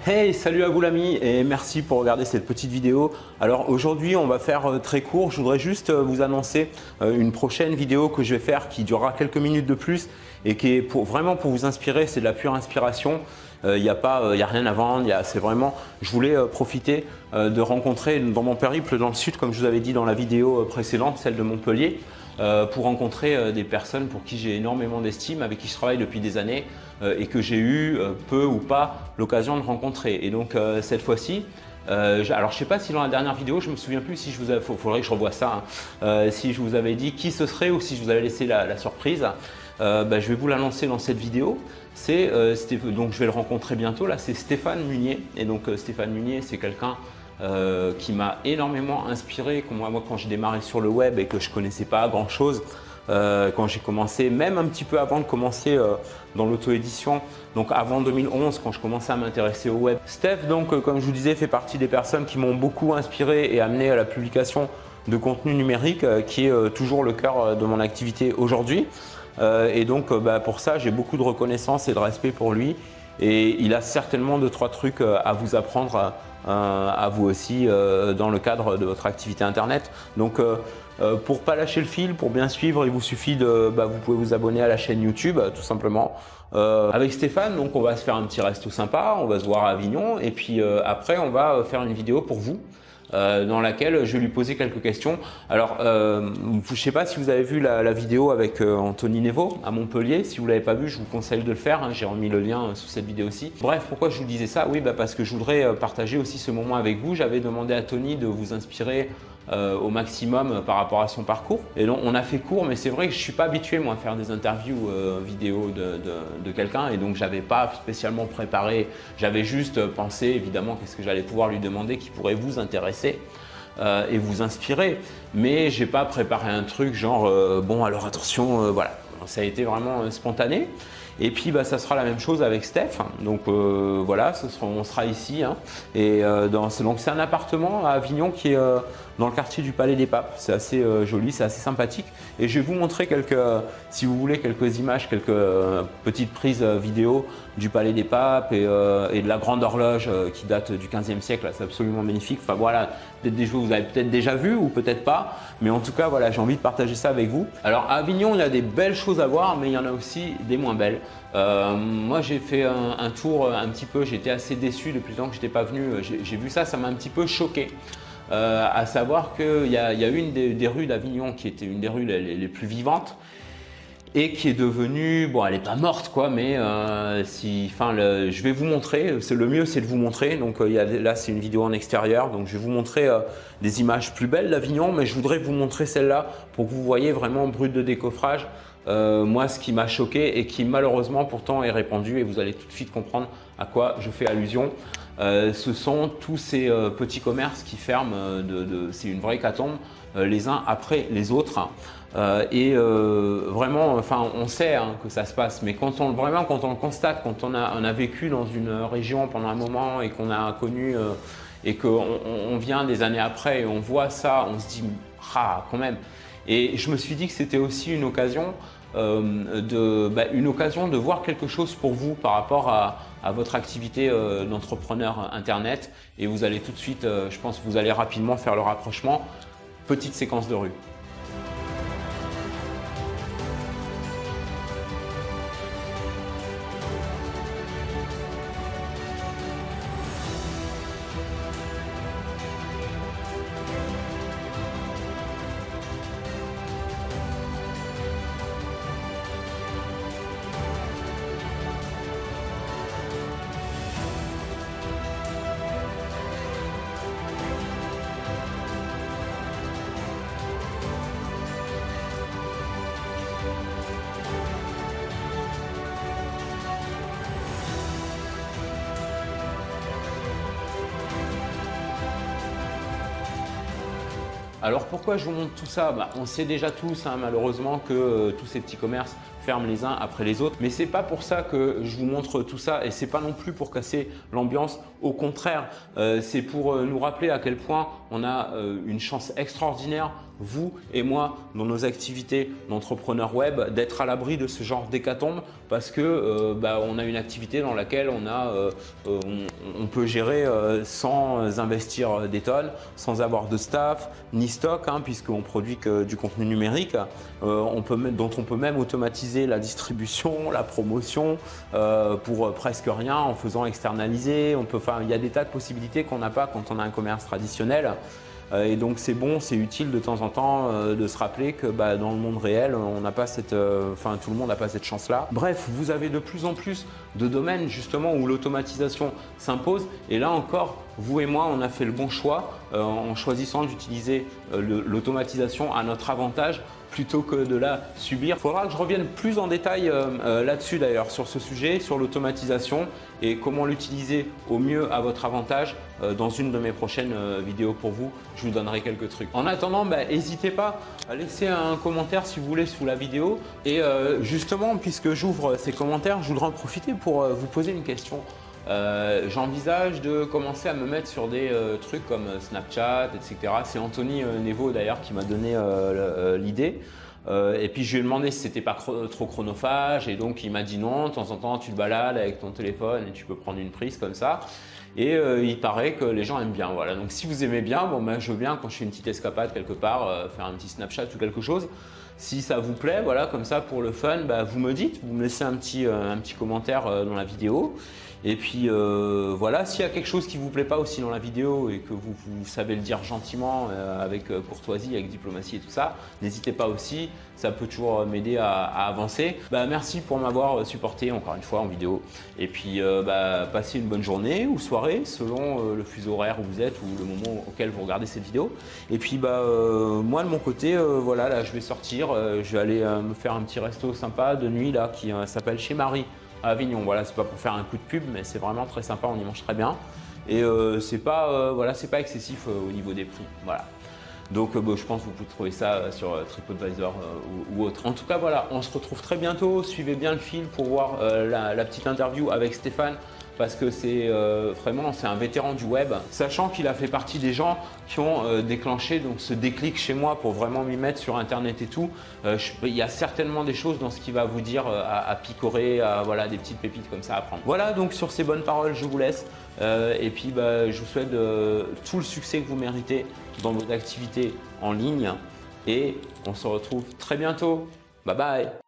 Hey, salut à vous l'ami et merci pour regarder cette petite vidéo. Alors aujourd'hui on va faire très court, je voudrais juste vous annoncer une prochaine vidéo que je vais faire qui durera quelques minutes de plus et qui est vraiment pour vous inspirer, c'est de la pure inspiration. Il n'y a rien à vendre, c'est vraiment, je voulais profiter de rencontrer dans mon périple dans le sud, comme je vous avais dit dans la vidéo précédente, celle de Montpellier, pour rencontrer des personnes pour qui j'ai énormément d'estime, avec qui je travaille depuis des années et que j'ai eu peu ou pas l'occasion de rencontrer. Et donc cette fois-ci, alors je ne sais pas si dans la dernière vidéo, je ne me souviens plus si je vous avais, faudrait que je revoie ça, si je vous avais dit qui ce serait ou si je vous avais laissé la surprise. Je vais vous l'annoncer dans cette vidéo. Donc je vais le rencontrer bientôt, là c'est Stéphane Munier. Et donc Stéphane Munier, c'est quelqu'un qui m'a énormément inspiré moi quand j'ai démarré sur le web et que je ne connaissais pas grand chose. Quand j'ai commencé, même un petit peu avant de commencer dans l'auto-édition, donc avant 2011 quand je commençais à m'intéresser au web. Steph, donc comme je vous disais, fait partie des personnes qui m'ont beaucoup inspiré et amené à la publication de contenu numérique qui est toujours le cœur de mon activité aujourd'hui. Et donc pour ça, j'ai beaucoup de reconnaissance et de respect pour lui. Et il a certainement 2-3 trucs à vous apprendre à vous aussi dans le cadre de votre activité internet. Donc pour pas lâcher le fil, pour bien suivre, il vous suffit vous pouvez vous abonner à la chaîne YouTube tout simplement. Avec Stéphane, donc on va se faire un petit resto sympa, on va se voir à Avignon et puis après on va faire une vidéo pour vous. Dans laquelle je vais lui poser quelques questions. Alors, je ne sais pas si vous avez vu la vidéo avec Anthony Nevo à Montpellier. Si vous ne l'avez pas vu, je vous conseille de le faire. J'ai remis le lien sous cette vidéo aussi. Bref, pourquoi je vous disais ça? Oui, parce que je voudrais partager aussi ce moment avec vous. J'avais demandé à Tony de vous inspirer au maximum par rapport à son parcours. Et donc, on a fait court, mais c'est vrai que je ne suis pas habitué moi à faire des interviews vidéo de quelqu'un et donc je n'avais pas spécialement préparé. J'avais juste pensé évidemment qu'est-ce que j'allais pouvoir lui demander qui pourrait vous intéresser et vous inspirer. Mais je n'ai pas préparé un truc genre bon alors attention, voilà. Ça a été vraiment spontané. Et puis ça sera la même chose avec Steph. Donc voilà, on sera ici. Hein. Et donc c'est un appartement à Avignon qui est dans le quartier du Palais des Papes. C'est assez joli, c'est assez sympathique. Et je vais vous montrer si vous voulez, quelques images, quelques petites prises vidéo du Palais des Papes et de la grande horloge qui date du 15e siècle. C'est absolument magnifique. Enfin voilà, peut-être des choses vous avez peut-être déjà vu ou peut-être pas. Mais en tout cas, voilà, j'ai envie de partager ça avec vous. Alors à Avignon, il y a des belles choses à voir, mais il y en a aussi des moins belles. Moi j'ai fait un tour un petit peu, j'étais assez déçu depuis le temps que je n'étais pas venu, j'ai vu ça m'a un petit peu choqué. À savoir qu'il y a une des rues d'Avignon qui était une des rues les plus vivantes et qui est devenue, bon elle n'est pas morte quoi, mais je vais vous montrer, le mieux c'est de vous montrer, donc là c'est une vidéo en extérieur, donc je vais vous montrer des images plus belles d'Avignon, mais je voudrais vous montrer celle-là pour que vous voyez vraiment brut de décoffrage. Moi ce qui m'a choqué et qui malheureusement pourtant est répandu et vous allez tout de suite comprendre à quoi je fais allusion. Ce sont tous ces petits commerces qui ferment, c'est une vraie hécatombe les uns après les autres. Vraiment, enfin, on sait que ça se passe, mais quand on le constate, quand on a vécu dans une région pendant un moment et qu'on a connu et qu'on vient des années après et on voit ça, on se dit quand même. Et je me suis dit que c'était aussi une occasion de voir quelque chose pour vous par rapport à votre activité d'entrepreneur internet et vous allez tout de suite, je pense que vous allez rapidement faire le rapprochement. Petite séquence de rue. Alors pourquoi je vous montre tout ça? On sait déjà tous malheureusement que tous ces petits commerces ferment les uns après les autres. Mais c'est pas pour ça que je vous montre tout ça et c'est pas non plus pour casser l'ambiance. Au contraire, c'est pour nous rappeler à quel point on a une chance extraordinaire, vous et moi, dans nos activités d'entrepreneur web, d'être à l'abri de ce genre d'hécatombe parce que on a une activité dans laquelle on peut gérer sans investir des tonnes, sans avoir de staff ni stock, puisqu'on produit que du contenu numérique, dont on peut même automatiser la distribution, la promotion pour presque rien en faisant externaliser. Il y a des tas de possibilités qu'on n'a pas quand on a un commerce traditionnel. Et donc c'est bon, c'est utile de temps en temps de se rappeler que dans le monde réel, on n'a pas tout le monde n'a pas cette chance-là. Bref, vous avez de plus en plus de domaines justement où l'automatisation s'impose. Et là encore, vous et moi, on a fait le bon choix en choisissant d'utiliser l'automatisation à notre avantage plutôt que de la subir. Il faudra que je revienne plus en détail là-dessus d'ailleurs, sur ce sujet, sur l'automatisation et comment l'utiliser au mieux à votre avantage dans une de mes prochaines vidéos pour vous. Je vous donnerai quelques trucs. En attendant, n'hésitez pas à laisser un commentaire si vous voulez sous la vidéo. Et justement, puisque j'ouvre ces commentaires, je voudrais en profiter pour vous poser une question. J'envisage de commencer à me mettre sur des trucs comme Snapchat, etc. C'est Anthony Nevo d'ailleurs qui m'a donné l'idée. Et puis je lui ai demandé si c'était pas trop chronophage et donc il m'a dit non, de temps en temps tu te balades avec ton téléphone et tu peux prendre une prise comme ça. Et il paraît que les gens aiment bien. Voilà. Donc si vous aimez bien, je veux bien quand je fais une petite escapade quelque part, faire un petit Snapchat ou quelque chose. Si ça vous plaît, voilà, comme ça pour le fun, vous me dites, vous me laissez un petit commentaire dans la vidéo. Et puis voilà, s'il y a quelque chose qui ne vous plaît pas aussi dans la vidéo et que vous savez le dire gentiment, avec courtoisie, avec diplomatie et tout ça, n'hésitez pas aussi, ça peut toujours m'aider à avancer. Merci pour m'avoir supporté encore une fois en vidéo. Et puis passez une bonne journée ou soirée selon le fuseau horaire où vous êtes ou le moment auquel vous regardez cette vidéo. Et puis moi de mon côté, voilà, là je vais sortir, je vais aller me faire un petit resto sympa de nuit là qui s'appelle Chez Marie. À Avignon, voilà, c'est pas pour faire un coup de pub, mais c'est vraiment très sympa, on y mange très bien. Et c'est pas excessif au niveau des prix, voilà. Donc je pense que vous pouvez trouver ça sur TripAdvisor ou autre. En tout cas, voilà, on se retrouve très bientôt. Suivez bien le fil pour voir la petite interview avec Stéphane. Parce que c'est un vétéran du web, sachant qu'il a fait partie des gens qui ont déclenché donc ce déclic chez moi pour vraiment m'y mettre sur internet et tout. Il y a certainement des choses dans ce qu'il va vous dire à picorer, voilà, des petites pépites comme ça à prendre. Voilà, donc sur ces bonnes paroles, je vous laisse et puis je vous souhaite tout le succès que vous méritez dans vos activités en ligne et on se retrouve très bientôt. Bye bye.